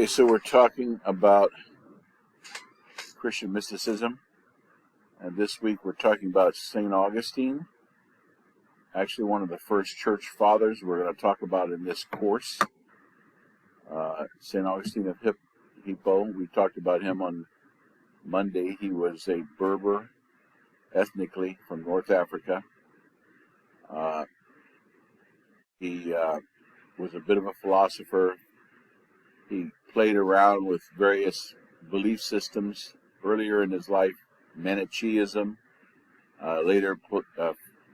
Okay, so we're talking about Christian mysticism, and this week we're talking about St. Augustine, actually one of the first church fathers we're going to talk about in this course. St. Augustine of Hippo, we talked about him on Monday. He was a Berber, ethnically, from North Africa. He was a bit of a philosopher. He played around with various belief systems earlier in his life, Manichaeism, later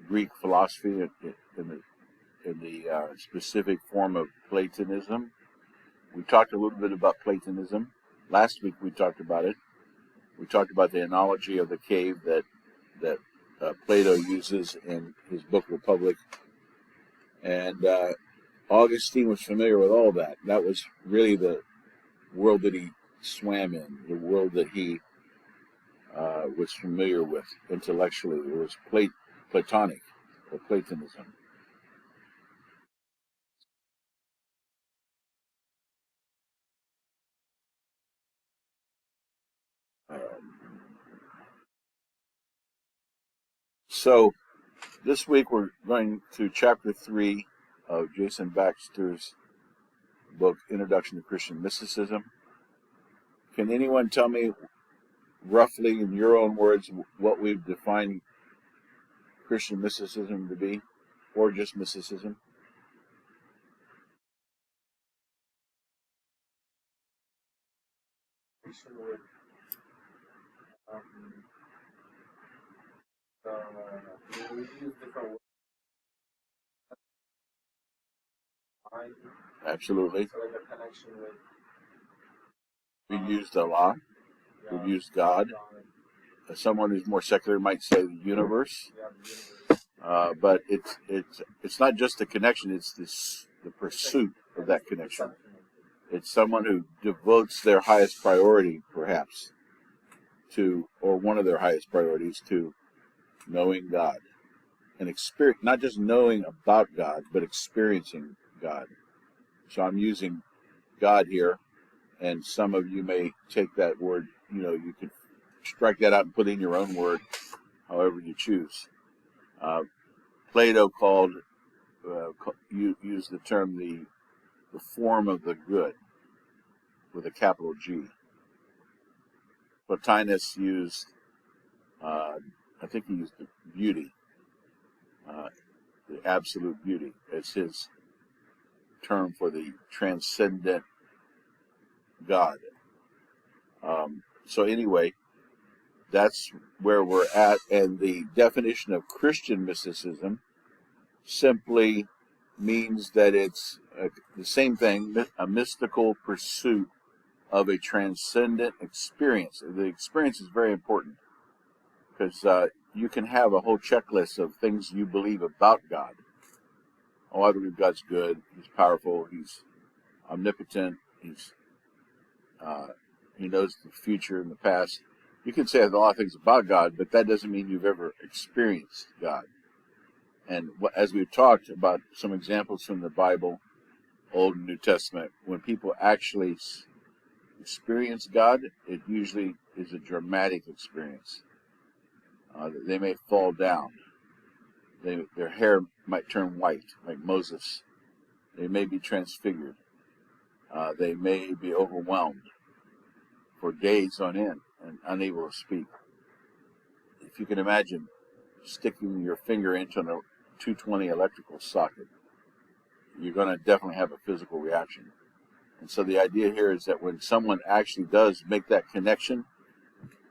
Greek philosophy in the specific form of Platonism. We talked a little bit about Platonism. Last week we talked about it. We talked about the analogy of the cave that Plato uses in his book Republic. And Augustine was familiar with all that. That was really the world that he swam in, the world that he was familiar with intellectually. It was Platonic, or Platonism. So this week we're going to chapter 3 of Jason Baxter's book, Introduction to Christian Mysticism. Can anyone tell me roughly, in your own words, what we've defined Christian mysticism to be, or just mysticism? Christian would we use different words. Absolutely. So like a connection with. We've used Allah. Yeah, We've used God. Someone who's more secular might say the universe. Yeah, the universe. But it's not just the connection; it's the pursuit of that connection. It's someone who devotes their highest priority, perhaps, to, or one of their highest priorities, to knowing God, and experience, not just knowing about God, but experiencing God. So I'm using God here, and some of you may take that word. You could strike that out and put in your own word, however you choose. Plato used the term the form of the good with a capital G. Plotinus used, I think he used the beauty, the absolute beauty, as his term for the transcendent God. So anyway, that's where we're at, and the definition of Christian mysticism simply means that it's the same thing, a mystical pursuit of a transcendent experience. The experience is very important because you can have a whole checklist of things you believe about God. Oh, I believe God's good, He's powerful, He's omnipotent, He knows the future and the past. You can say a lot of things about God, but that doesn't mean you've ever experienced God. And as we've talked about some examples from the Bible, Old and New Testament, when people actually experience God, it usually is a dramatic experience. They may fall down. Their hair might turn white, like Moses. They may be transfigured. They may be overwhelmed for days on end and unable to speak. If you can imagine sticking your finger into a 220 electrical socket, you're going to definitely have a physical reaction. And so the idea here is that when someone actually does make that connection,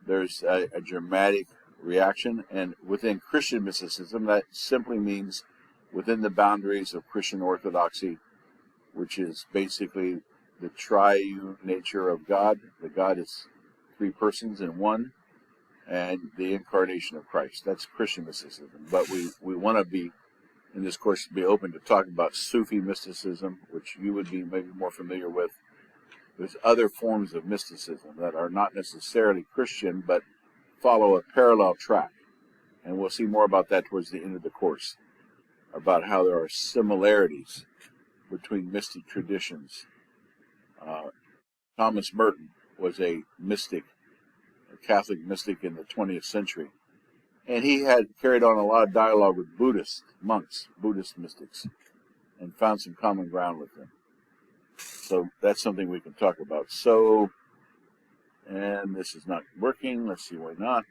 there's a dramatic reaction. And within Christian mysticism, that simply means within the boundaries of Christian orthodoxy, which is basically the triune nature of God. The God is three persons in one, and the incarnation of Christ. That's Christian mysticism. But we want to be, in this course, be open to talk about Sufi mysticism, which you would be maybe more familiar with. There's other forms of mysticism that are not necessarily Christian, but follow a parallel track. And we'll see more about that towards the end of the course, about how there are similarities between mystic traditions Thomas Merton was a mystic, a Catholic mystic in the 20th century. And he had carried on a lot of dialogue with Buddhist monks, Buddhist mystics, and found some common ground with them. So that's something we can talk about. So, and this is not working. Let's see why not.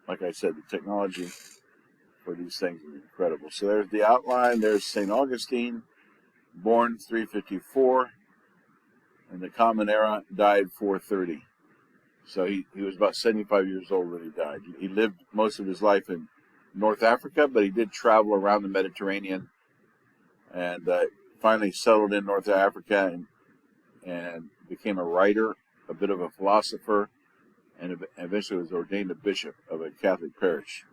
Like I said, the technology for these things is incredible. So there's the outline. There's St. Augustine, born 354, in the Common Era, died 430. So he was about 75 years old when he died. He lived most of his life in North Africa, but he did travel around the Mediterranean and finally settled in North Africa and became a writer, a bit of a philosopher, and eventually was ordained a bishop of a Catholic parish.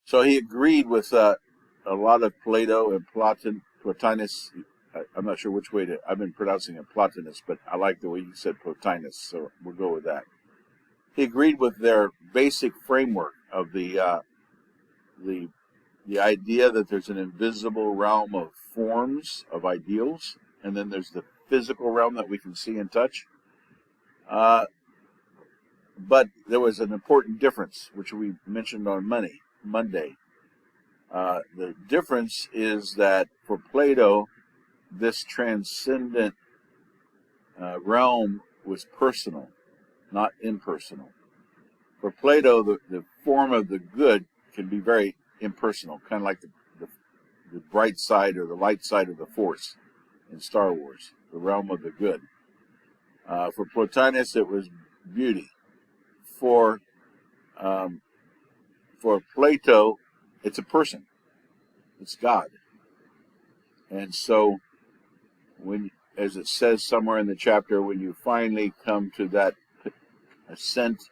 So he agreed with a lot of Plato and Plotinus. I'm not sure which way I've been pronouncing it Plotinus, but I like the way you said Plotinus, so we'll go with that. He agreed with their basic framework of the idea that there's an invisible realm of forms, of ideals, and then there's the physical realm that we can see and touch. But there was an important difference, which we mentioned on Monday. The difference is that for Plato, this transcendent realm was personal, not impersonal. For Plato, the form of the good can be very impersonal, kind of like the bright side or the light side of the Force in Star Wars, the realm of the good. For Plotinus, it was beauty. For Plato, it's a person. It's God. And so, as it says somewhere in the chapter, when you finally come to that ascent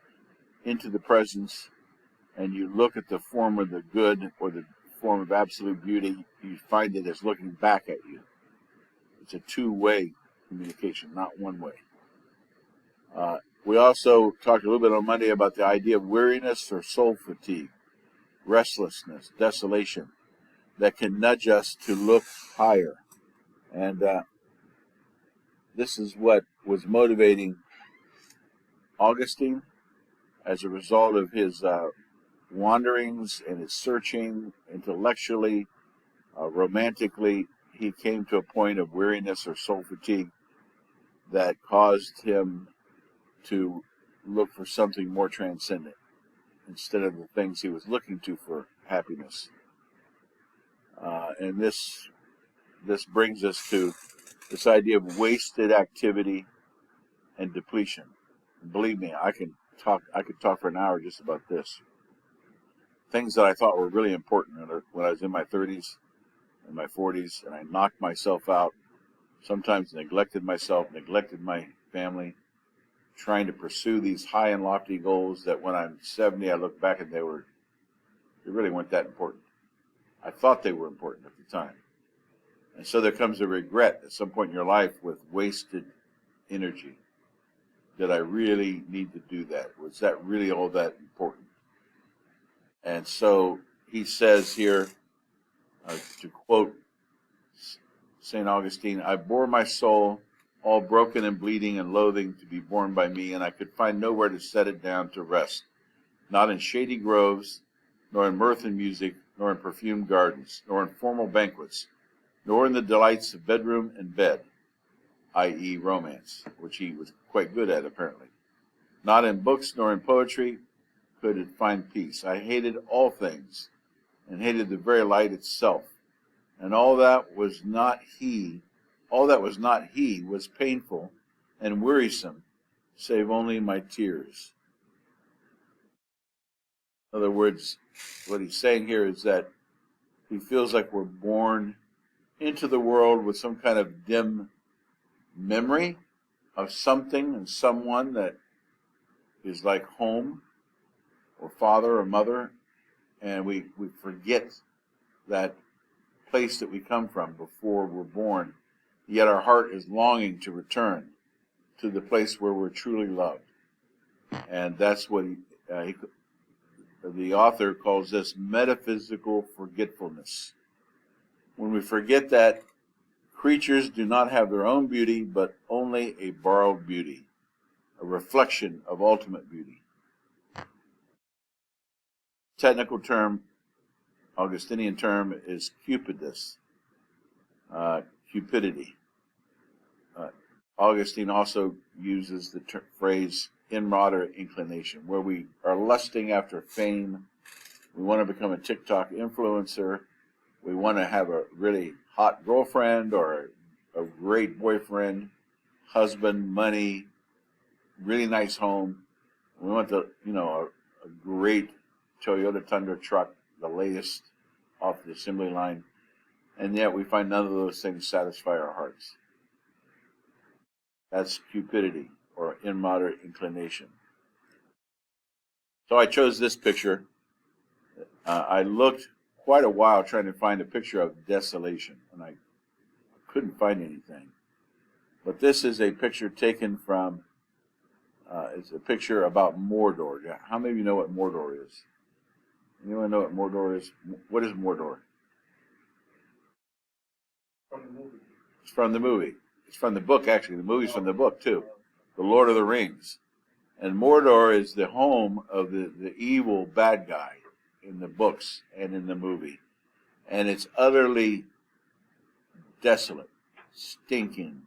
into the presence and you look at the form of the good or the form of absolute beauty, you find it as looking back at you. It's a two-way communication, not one way. We also talked a little bit on Monday about the idea of weariness or soul fatigue, restlessness, desolation, that can nudge us to look higher. And this is what was motivating Augustine as a result of his wanderings and his searching intellectually, romantically. He came to a point of weariness or soul fatigue that caused him to look for something more transcendent instead of the things he was looking to for happiness. And this brings us to this idea of wasted activity and depletion. And believe me, I could talk for an hour just about this. Things that I thought were really important when I was in my 30s and my 40s, and I knocked myself out, sometimes neglected myself, neglected my family, trying to pursue these high and lofty goals that when I'm 70, I look back and they really weren't that important. I thought they were important at the time. And so there comes a regret at some point in your life with wasted energy. Did I really need to do that? Was that really all that important? And so he says here, to quote St. Augustine, I bore my soul, all broken and bleeding and loathing to be borne by me, and I could find nowhere to set it down to rest, not in shady groves, nor in mirth and music, nor in perfumed gardens, nor in formal banquets, nor in the delights of bedroom and bed, i.e. romance, which he was quite good at apparently. Not in books nor in poetry could it find peace. I hated all things, and hated the very light itself, and all that was not he was painful and wearisome, save only my tears. In other words, what he's saying here is that he feels like we're born into the world with some kind of dim memory of something and someone that is like home or father or mother, and we forget that place that we come from before we're born, yet our heart is longing to return to the place where we're truly loved. And that's what the author calls this metaphysical forgetfulness. When we forget that Creatures do not have their own beauty, but only a borrowed beauty, a reflection of ultimate beauty. Technical term, Augustinian term, is cupidus, cupidity. Augustine also uses the phrase immoderate inclination, where we are lusting after fame. We want to become a TikTok influencer. We want to have a really hot girlfriend or a great boyfriend, husband, money, really nice home. We want a great Toyota Tundra truck, the latest off the assembly line, and yet we find none of those things satisfy our hearts. That's cupidity, or immoderate inclination. So I chose this picture. I looked quite a while trying to find a picture of desolation, and I couldn't find anything. But this is a picture taken from, it's a picture about Mordor. How many of you know what Mordor is? Anyone know what Mordor is? What is Mordor? From the movie. It's from the movie. It's from the book, actually. The movie's from the book, too. The Lord of the Rings. And Mordor is the home of the evil bad guy in the books and in the movie. And it's utterly desolate, stinking,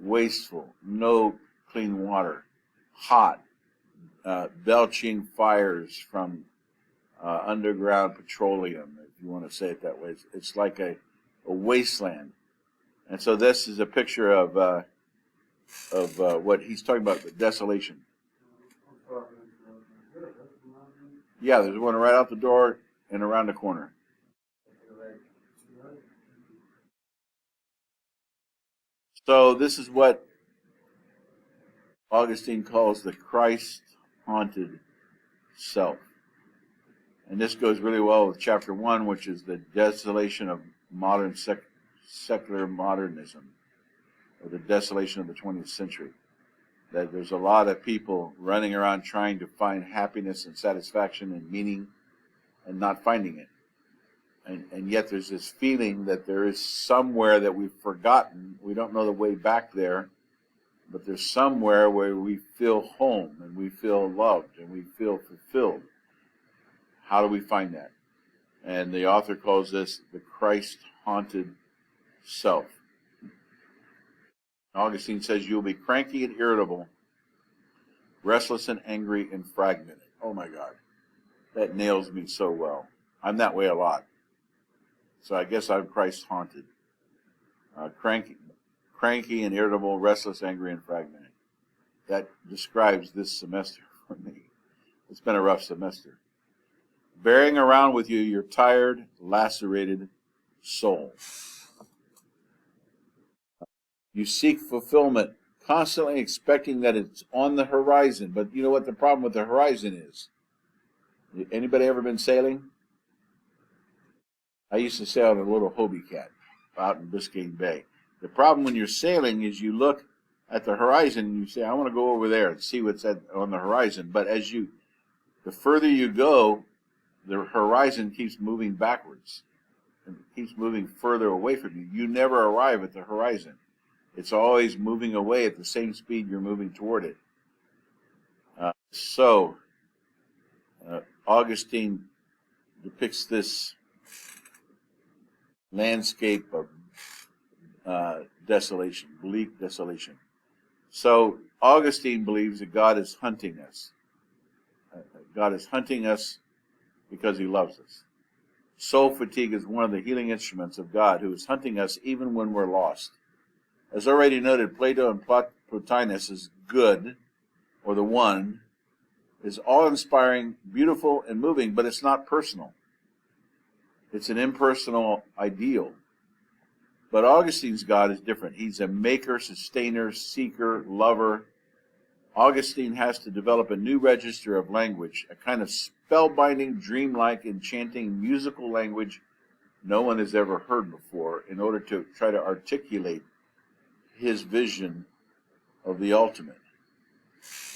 wasteful, no clean water, hot, belching fires from underground petroleum, if you want to say it that way. It's like a wasteland. And so this is a picture of what he's talking about, the desolation. Yeah, there's one right out the door and around the corner. So this is what Augustine calls the Christ-haunted self. And this goes really well with chapter 1, which is the desolation of modern secular modernism, or the desolation of the 20th century. That there's a lot of people running around trying to find happiness and satisfaction and meaning and not finding it. And yet there's this feeling that there is somewhere that we've forgotten. We don't know the way back there, but there's somewhere where we feel home and we feel loved and we feel fulfilled. How do we find that? And the author calls this the Christ-haunted self. Augustine says you'll be cranky and irritable, restless and angry and fragmented. Oh my God, that nails me so well. I'm that way a lot. So I guess I'm Christ-haunted. Cranky and irritable, restless, angry, and fragmented. That describes this semester for me. It's been a rough semester. Bearing around with you your tired, lacerated soul. You seek fulfillment, constantly expecting that it's on the horizon. But you know what the problem with the horizon is? Anybody ever been sailing? I used to sail on a little Hobie Cat out in Biscayne Bay. The problem when you're sailing is you look at the horizon and you say, I want to go over there and see what's on the horizon. But the further you go, the horizon keeps moving backwards and it keeps moving further away from you. You never arrive at the horizon. It's always moving away at the same speed you're moving toward it. Augustine depicts this landscape of desolation, bleak desolation. So Augustine believes that God is hunting us. God is hunting us because he loves us. Soul fatigue is one of the healing instruments of God, who is hunting us even when we're lost. As already noted, Plato and Plotinus is good, or the one, is awe-inspiring, beautiful, and moving, but it's not personal. It's an impersonal ideal. But Augustine's God is different. He's a maker, sustainer, seeker, lover. Augustine has to develop a new register of language, a kind of spellbinding, dreamlike, enchanting, musical language no one has ever heard before, in order to try to articulate his vision of the ultimate.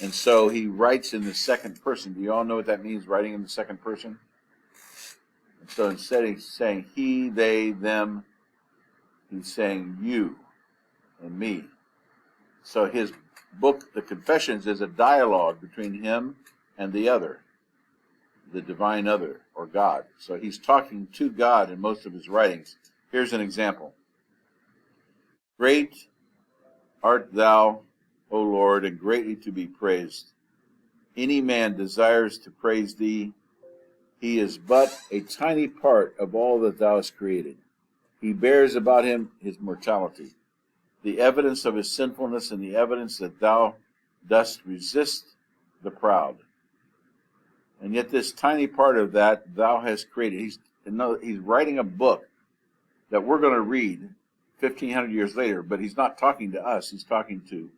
And so he writes in the second person. Do you all know what that means, writing in the second person? And so instead of saying he, they, them, He's saying you and me. So his book, The Confessions, is a dialogue between him and the other, the divine other, or God. So he's talking to God in most of his writings. Here's an example. Great art thou, O Lord, and greatly to be praised. Any man desires to praise thee. He is but a tiny part of all that thou hast created. He bears about him his mortality, the evidence of his sinfulness, and the evidence that thou dost resist the proud. And yet this tiny part of that thou hast created. He's writing a book that we're going to read 1,500 years later, but he's not talking to us. He's talking to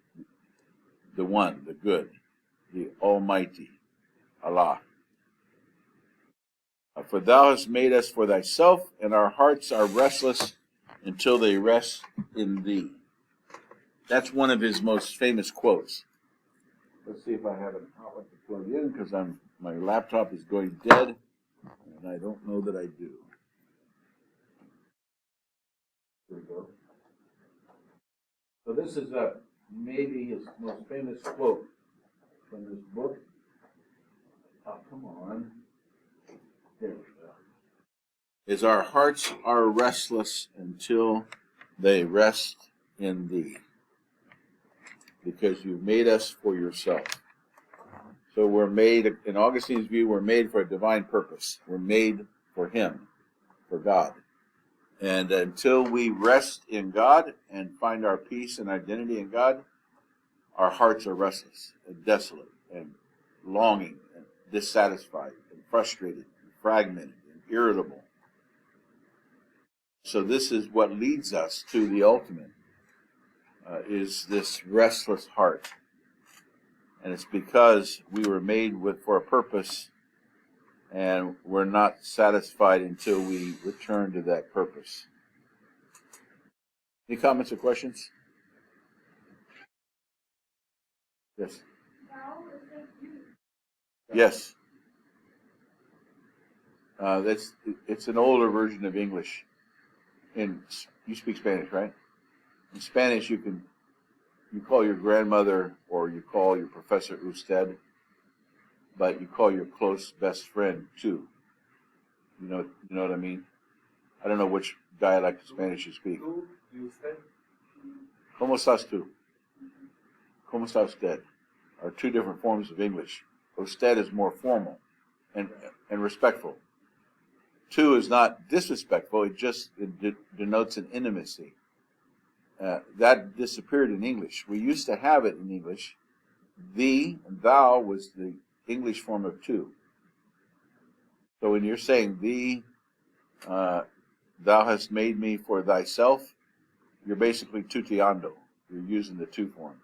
the one, the good, the Almighty, Allah. For thou hast made us for thyself, and our hearts are restless until they rest in thee. That's one of his most famous quotes. Let's see if I have an outlet to plug in, because my laptop is going dead, and I don't know that I do. There we go. So this is maybe his most famous quote from this book. Oh, come on. There we go. Is our hearts are restless until they rest in thee, because you've made us for yourself. So we're made, in Augustine's view, we're made for a divine purpose. We're made for him, for God. And until we rest in God and find our peace and identity in God, our hearts are restless and desolate and longing and dissatisfied and frustrated and fragmented and irritable. So this is what leads us to the ultimate, is this restless heart. And it's because we were made for a purpose, and we're not satisfied until we return to that purpose. Any comments or questions? Yes. Yes. It's an older version of English. You speak Spanish, right? In Spanish, you call your grandmother or you call your professor usted, but you call your close best friend tú. You know what I mean? I don't know which dialect of Spanish you speak. ¿Cómo estás tú? ¿Cómo está usted? Are two different forms of English. Usted is more formal and respectful. Tú is not disrespectful. It just denotes an intimacy. That disappeared in English. We used to have it in English. Thee and thou was the English form of tú. So when you're saying thee, thou hast made me for thyself, you're basically tuteando. You're using the tú form.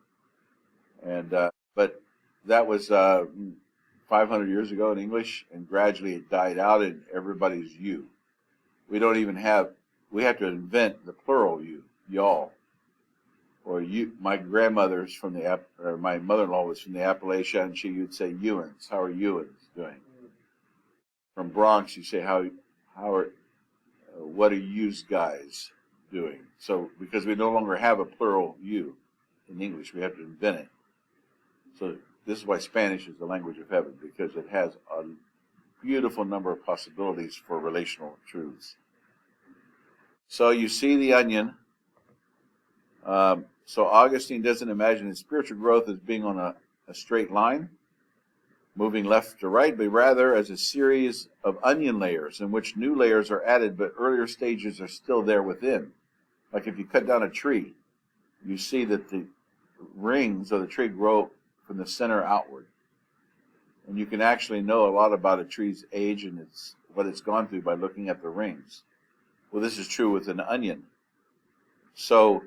And but that was 500 years ago in English, and gradually it died out, and everybody's you. We have to invent the plural you, y'all. Or you. My grandmother's from my mother-in-law was from the Appalachia, and she would say Ewans. How are Ewans doing? From Bronx, you say what are yous guys doing? So because we no longer have a plural you in English, we have to invent it. So this is why Spanish is the language of heaven, because it has a beautiful number of possibilities for relational truths. So you see the onion. So Augustine doesn't imagine his spiritual growth as being on a straight line, moving left to right, but rather as a series of onion layers in which new layers are added, but earlier stages are still there within. Like if you cut down a tree, you see that the rings of the tree grow from the center outward. And you can actually know a lot about a tree's age and what it's gone through by looking at the rings. Well, this is true with an onion. So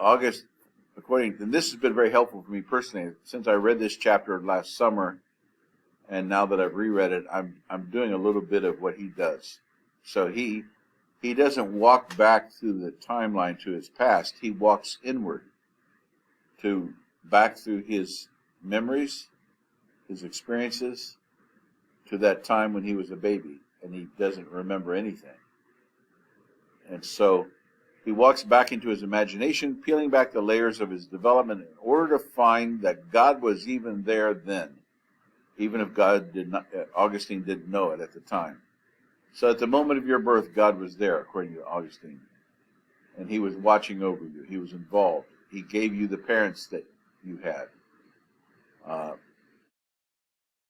and this has been very helpful for me personally. Since I read this chapter last summer, and now that I've reread it, I'm doing a little bit of what he does. So he doesn't walk back through the timeline to his past. He walks inward back through his memories, his experiences, to that time when he was a baby, and he doesn't remember anything. And so He walks back into his imagination, peeling back the layers of his development in order to find that God was even there then, even if God did not, Augustine didn't know it at the time. So at the moment of your birth, God was there, according to Augustine. And he was watching over you. He was involved. He gave you the parents that you had.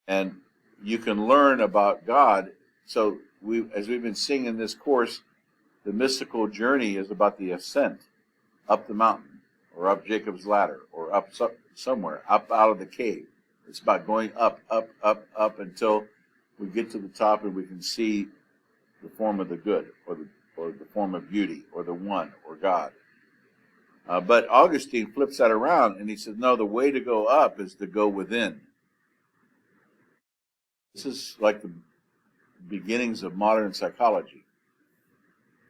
And you can learn about God. So as we've been seeing in this course, the mystical journey is about the ascent up the mountain, or up Jacob's ladder, or up somewhere, up out of the cave. It's about going up, up, up, up until we get to the top and we can see the form of the good, or the form of beauty, or the one, or God. But Augustine flips that around and he says, no, the way to go up is to go within. This is like the beginnings of modern psychology,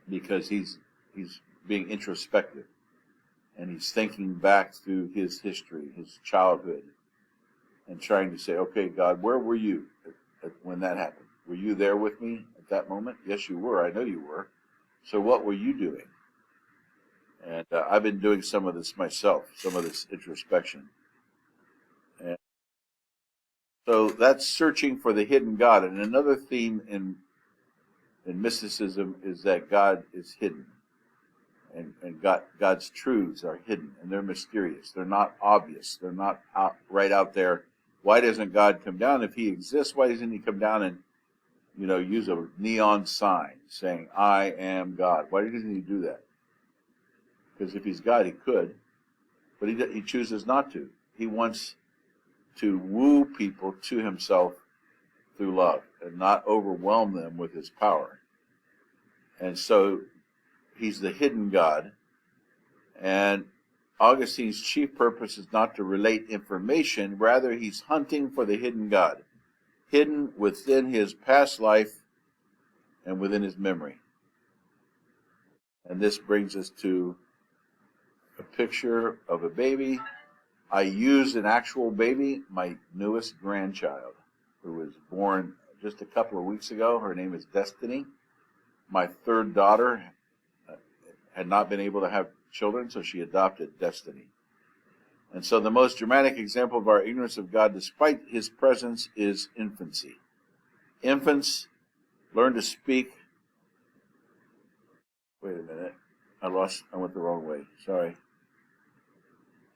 because he's being introspective, and he's thinking back through his history, his childhood, and trying to say, okay, God, where were you when that happened? Were you there with me at that moment? Yes, you were. I know you were. So what were you doing? And I've been doing some of this myself, some of this introspection. And so that's searching for the hidden God. And another theme in mysticism is that God is hidden. And God's truths are hidden, and they're mysterious. They're not obvious. They're not right out there. Why doesn't God come down? If he exists, why doesn't he come down and, use a neon sign saying, I am God? Why doesn't he do that? Because if he's God, he could, but he chooses not to. He wants to woo people to himself through love and not overwhelm them with his power. And so he's the hidden God, and Augustine's chief purpose is not to relate information, rather he's hunting for the hidden God, hidden within his past life and within his memory. And this brings us to a picture of a baby. I used an actual baby, my newest grandchild, who was born just a couple of weeks ago. Her name is Destiny. My third daughter had not been able to have children, so she adopted Destiny. And so the most dramatic example of our ignorance of God, despite his presence, is infancy. Infants learn to speak. Wait a minute. I went the wrong way. Sorry.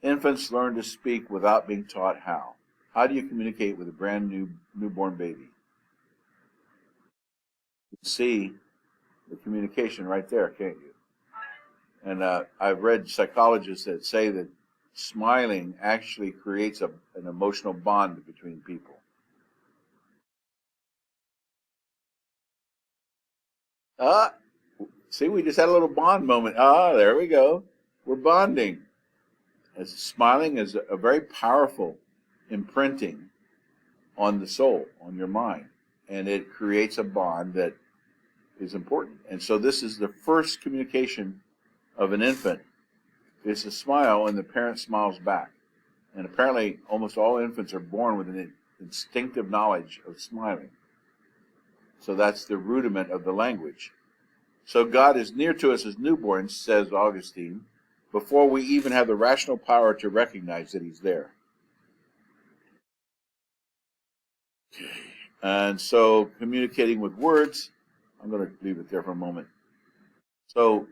Infants learn to speak without being taught how. How do you communicate with a brand new newborn baby? You can see the communication right there, can't you? And I've read psychologists that say that smiling actually creates an emotional bond between people. See, we just had a little bond moment. There we go. We're bonding. As smiling is a very powerful imprinting on the soul, on your mind. And it creates a bond that is important. And so this is the first communication of an infant. It's a smile, and the parent smiles back. And apparently almost all infants are born with an instinctive knowledge of smiling. So that's the rudiment of the language. So God is near to us as newborns, says Augustine, before we even have the rational power to recognize that he's there. And so communicating with words, I'm going to leave it there for a moment. So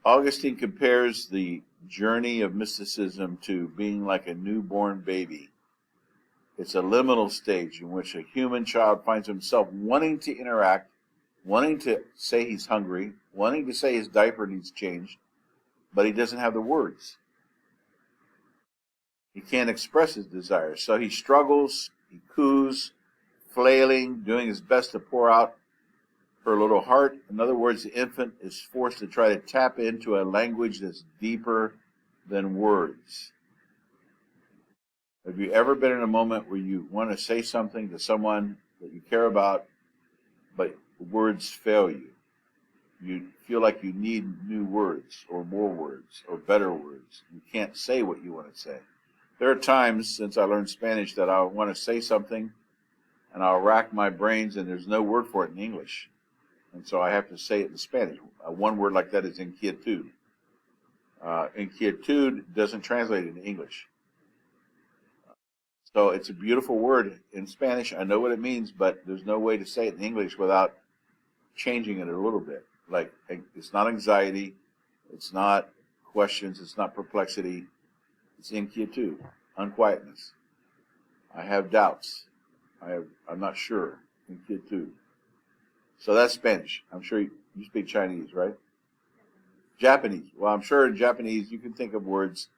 Augustine compares the journey of mysticism to being like a newborn baby. It's a liminal stage in which a human child finds himself wanting to interact, wanting to say he's hungry, wanting to say his diaper needs changed, but he doesn't have the words. He can't express his desires, so he struggles, he coos, flailing, doing his best to pour out her little heart. In other words, the infant is forced to try to tap into a language that's deeper than words. Have you ever been in a moment where you want to say something to someone that you care about, but words fail you? You feel like you need new words, or more words, or better words. You can't say what you want to say. There are times since I learned Spanish that I want to say something, and I'll rack my brains, and there's no word for it in English. And so I have to say it in Spanish. One word like that is inquietud. Inquietude doesn't translate into English. So it's a beautiful word in Spanish. I know what it means, but there's no way to say it in English without changing it a little bit. Like, it's not anxiety, it's not questions, it's not perplexity, it's inquietude, unquietness. I have doubts. I'm not sure. Inquietude. So that's Spanish. I'm sure you speak Chinese, right? Japanese. Well, I'm sure in Japanese you can think of words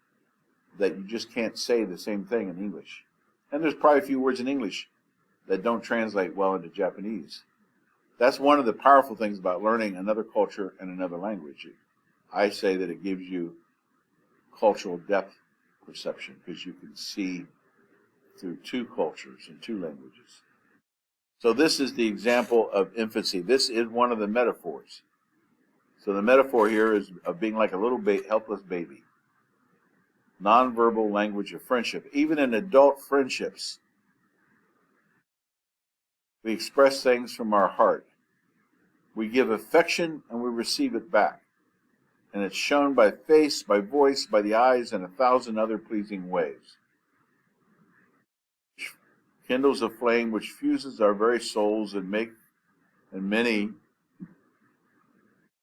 that you just can't say the same thing in English. And there's probably a few words in English that don't translate well into Japanese. That's one of the powerful things about learning another culture and another language. I say that it gives you cultural depth perception because you can see through two cultures and two languages. So this is the example of infancy. This is one of the metaphors. So the metaphor here is of being like a little helpless baby. Nonverbal language of friendship. Even in adult friendships, we express things from our heart. We give affection and we receive it back. And it's shown by face, by voice, by the eyes, and 1,000 other pleasing ways. Kindles a flame which fuses our very souls and many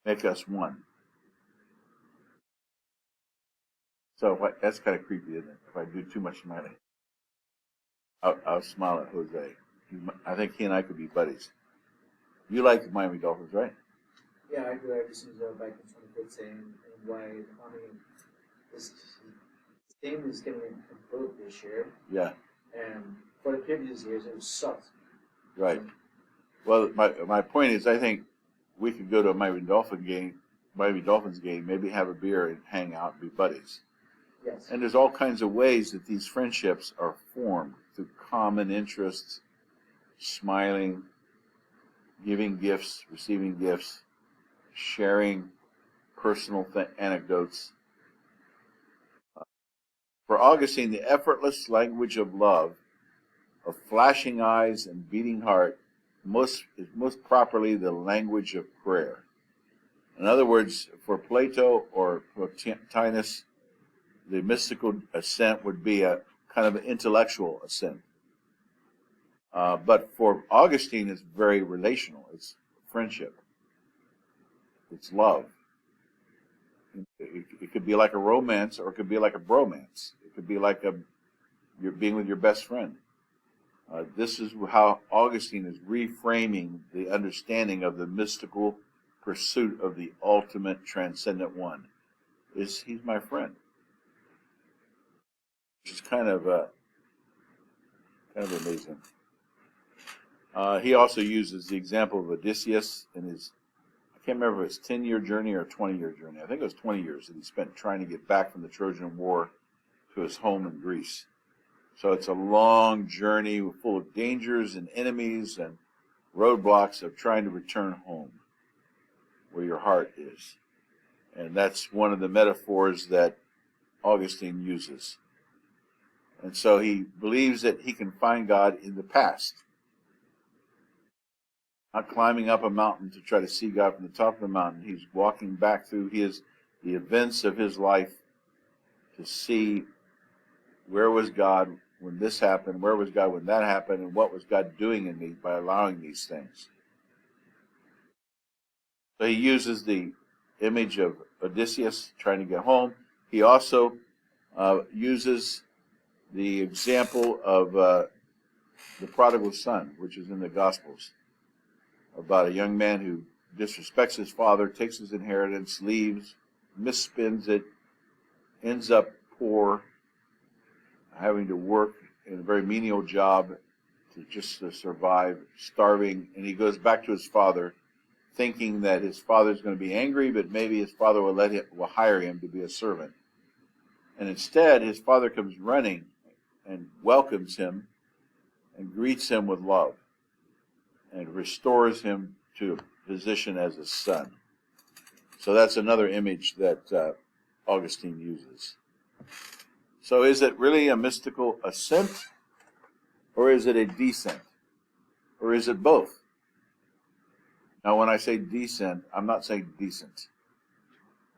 make us one. So that's kind of creepy, isn't it? If I do too much smiling, I'll smile at Jose. I think he and I could be buddies. You like the Miami Dolphins, right? Yeah, I do ever since back in 2015, and why, I mean, this team is getting improved this year. Yeah. And for the previous years, it was sucked. Right. Well, my point is, I think we could go to a Miami Dolphins game, maybe have a beer and hang out and be buddies. Yes. And there's all kinds of ways that these friendships are formed through common interests, smiling, giving gifts, receiving gifts, sharing personal anecdotes. For Augustine, the effortless language of love, of flashing eyes and beating heart, is most properly the language of prayer. In other words, for Plato or Plotinus, the mystical assent would be a kind of an intellectual assent. But for Augustine, it's very relational. It's friendship. It's love. It could be like a romance, or it could be like a bromance. It could be like you're being with your best friend. This is how Augustine is reframing the understanding of the mystical pursuit of the ultimate transcendent one. He's my friend, which is kind of amazing. He also uses the example of Odysseus in his, I can't remember if it was 10-year journey or a 20-year journey. I think it was 20 years that he spent trying to get back from the Trojan War to his home in Greece. So it's a long journey full of dangers and enemies and roadblocks of trying to return home where your heart is. And that's one of the metaphors that Augustine uses. And so he believes that he can find God in the past. Not climbing up a mountain to try to see God from the top of the mountain. He's walking back through the events of his life to see where was God when this happened, where was God when that happened, and what was God doing in me by allowing these things. So he uses the image of Odysseus trying to get home. He also uses the example of the prodigal son, which is in the Gospels, about a young man who disrespects his father, takes his inheritance, leaves, misspends it, ends up poor, having to work in a very menial job to survive, starving, and he goes back to his father, thinking that his father's going to be angry, but maybe his father will hire him to be a servant. And instead, his father comes running and welcomes him and greets him with love and restores him to a position as a son. So that's another image that Augustine uses. So is it really a mystical ascent, or is it a descent? Or is it both? Now, when I say descent, I'm not saying decent.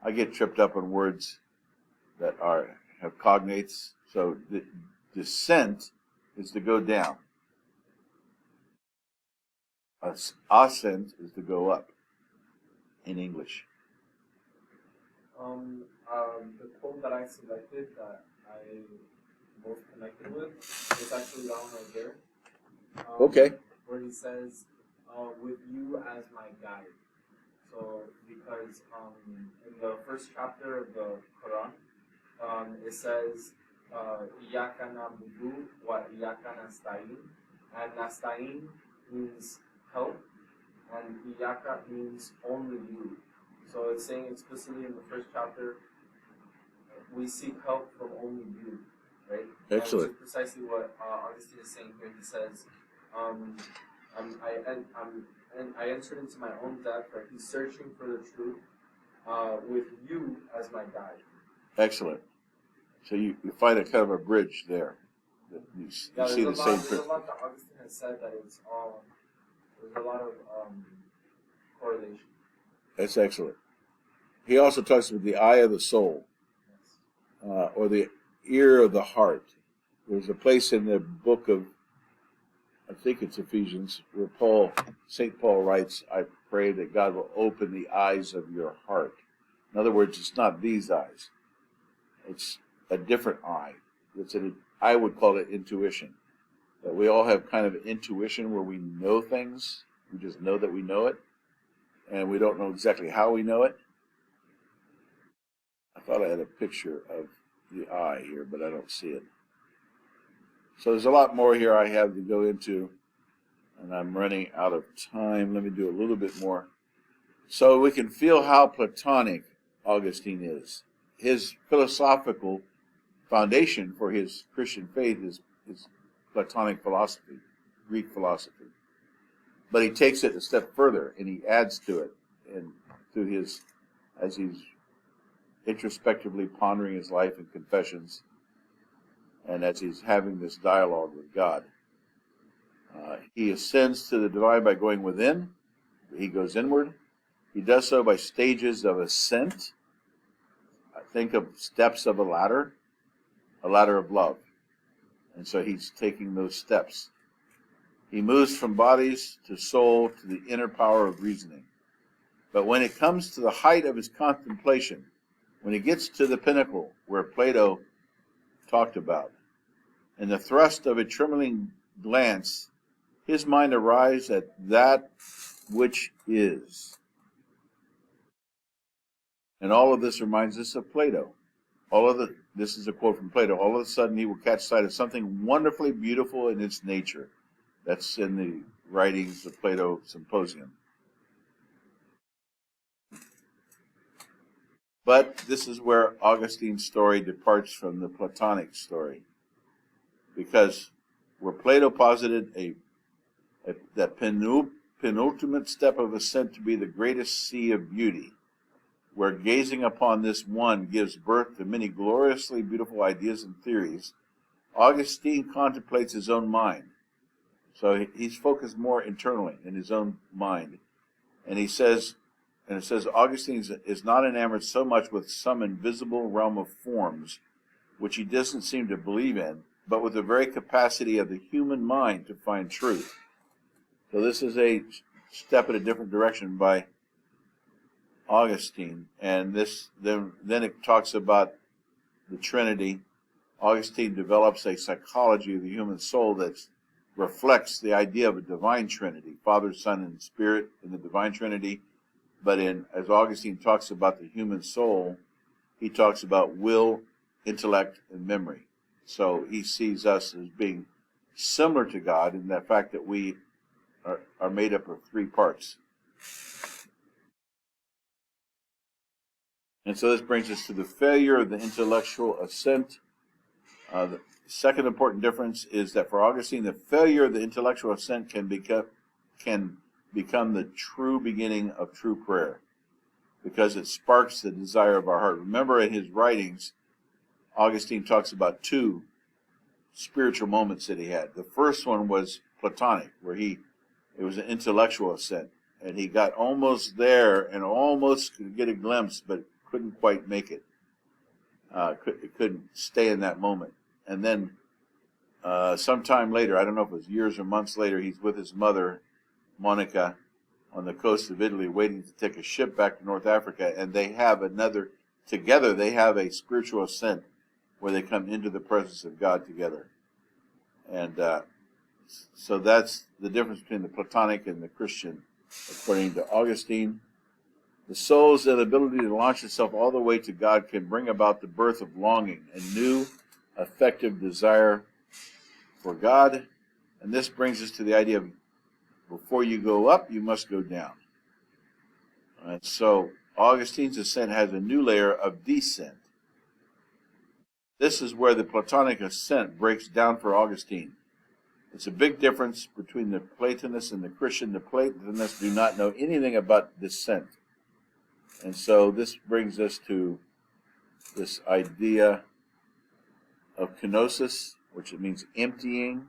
I get tripped up on words that have cognates. So the descent is to go down. Ascent is to go up in English. The quote that I selected that I most connected with is actually that one right there. Okay. Where he says, "With you as my guide." So, because in the first chapter of the Quran, it says, "Iyaka na'budu wa iyaka nasta'in," and nasta'in means help, and iyaka means only you. So it's saying explicitly in the first chapter, we seek help from only you, right? Excellent. Which is precisely what Augustine is saying here. He says, I entered into my own depth, right? He's searching for the truth with you as my guide. Excellent. So you find a kind of a bridge there. You see the same There's a principle. lot that Augustine has said that it's all, there's a lot of correlation. That's excellent. He also talks about the eye of the soul, or the ear of the heart. There's a place in the book of, I think it's Ephesians, where St. Paul writes, "I pray that God will open the eyes of your heart." In other words, it's not these eyes. It's a different eye. I would call it intuition. That we all have kind of intuition where we know things. We just know that we know it. And we don't know exactly how we know it. I thought I had a picture of the eye here, but I don't see it. So there's a lot more here I have to go into, and I'm running out of time. Let me do a little bit more. So we can feel how Platonic Augustine is. His philosophical foundation for his Christian faith is Platonic philosophy, Greek philosophy. But he takes it a step further, and he adds to it, and as he's introspectively pondering his life in confessions, and as he's having this dialogue with God. He ascends to the divine by going within. He goes inward. He does so by stages of ascent. I think of steps of a ladder of love. And so he's taking those steps. He moves from bodies to soul to the inner power of reasoning. But when it comes to the height of his contemplation, when he gets to the pinnacle where Plato talked about, and the thrust of a trembling glance, his mind arrives at that which is. And all of this reminds us of Plato. This is a quote from Plato. All of a sudden he will catch sight of something wonderfully beautiful in its nature. That's in the writings of Plato Symposium. But this is where Augustine's story departs from the Platonic story. Because where Plato posited that penultimate step of ascent to be the greatest sea of beauty, where gazing upon this one gives birth to many gloriously beautiful ideas and theories, Augustine contemplates his own mind. So he's focused more internally in his own mind. And it says, Augustine is not enamored so much with some invisible realm of forms, which he doesn't seem to believe in, but with the very capacity of the human mind to find truth. So this is a step in a different direction by Augustine. And then it talks about the Trinity. Augustine develops a psychology of the human soul that reflects the idea of a divine Trinity, Father, Son, and Spirit in the divine Trinity. But as Augustine talks about the human soul, he talks about will, intellect, and memory. So he sees us as being similar to God in the fact that we are made up of three parts. And so this brings us to the failure of the intellectual ascent. The second important difference is that for Augustine, the failure of the intellectual ascent can become the true beginning of true prayer, because it sparks the desire of our heart. Remember, in his writings, Augustine talks about two spiritual moments that he had. The first one was Platonic, where it was an intellectual ascent, and he got almost there and almost could get a glimpse, but couldn't quite make it. It couldn't stay in that moment. And then sometime later, I don't know if it was years or months later, he's with his mother, Monica, on the coast of Italy, waiting to take a ship back to North Africa, and they have together they have a spiritual ascent where they come into the presence of God together. And so that's the difference between the Platonic and the Christian, according to Augustine. The soul's ability to launch itself all the way to God can bring about the birth of longing, a new, effective desire for God. And this brings us to the idea of before you go up, you must go down. And so Augustine's ascent has a new layer of descent. This is where the Platonic ascent breaks down for Augustine. It's a big difference between the Platonist and the Christian. The Platonists do not know anything about descent. And so this brings us to this idea of kenosis, which it means emptying.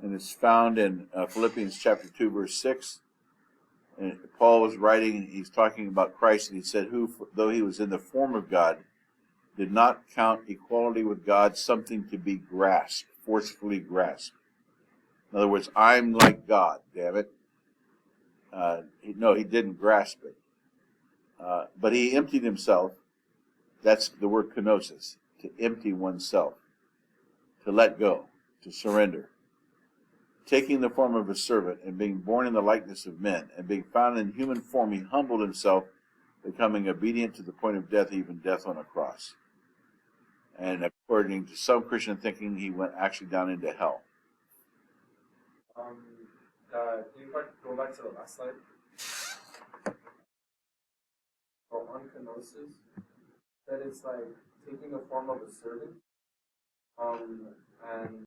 And it's found in Philippians chapter 2, verse 6. And Paul was writing, he's talking about Christ, and he said, who, though he was in the form of God, did not count equality with God something to be grasped, forcefully grasped. In other words, I'm like God, damn it. No, he didn't grasp it. But he emptied himself. That's the word kenosis, to empty oneself, to let go, to surrender. Taking the form of a servant and being born in the likeness of men and being found in human form, he humbled himself, becoming obedient to the point of death, even death on a cross. And according to some Christian thinking, he went actually down into hell. Can you go back to the last slide? So on kenosis, that it's like taking the form of a servant, and